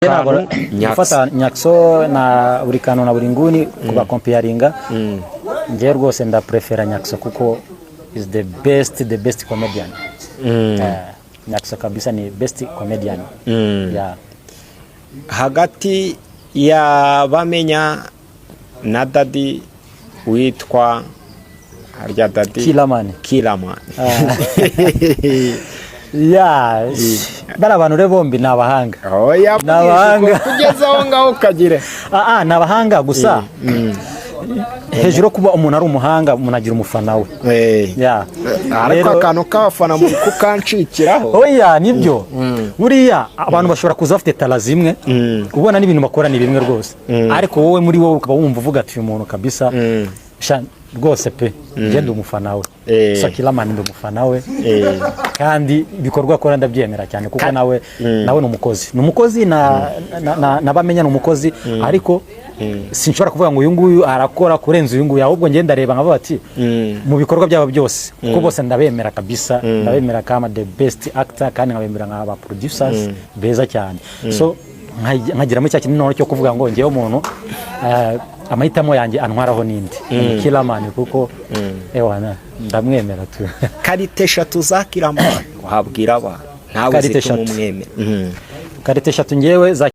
kantu gufata Nyakso na buri kantu na buri nguni kuba comparinga ngiye rwose nda prefera Nyakso kuko is the best comedian. Nyakso kabisa ni best comedian. Yeah. Hagati ya Bamenya na Daddy witwa harya Daddy Kilamani. Yeah, bara abantu re bombi nabahanga. Oya, nabahanga kugeza aho ngaho kagire. Nabahanga gusa. Hejuru kuba umuntu ari umuhanga munagira umufana we. Yeah. Ariko akantu kafana mu kukancikiraho. Oya, nibyo. Buriya abantu bashobora kuza afite tala zimwe. Ubona n'ibintu bakora ni bimwe rwose. Ariko wowe muri wowe ukaba wumva uvuga ati uyu muntu kabisa rwose pe ngende umufana we. So Kilamani ndo umufana we. Kandi bikorwa ko ndabyemera cyane kuko nawe ni umukozi na Bamenya ni umukozi ariko sinshobora kuvuga ngo uyu nguyu arakora kurenza uyu nguyu ahubwo ngenda reba nkaba bati mu bikorwa byabo byose kuko bose ndabemera kabisa ndabemera kama the best actor kandi nkabemera nk'aba producers beza cyane. So nkagiramo cya kintu cyo kuvuga ngo ngiye umuntu amahitamo yanjye antwaraho nindi Kilamani kuko ewana ndamwemera tu. Karite 3 za Kilamani wahabwira aba ntawe zitumumwemera. Karite 3 ngewe za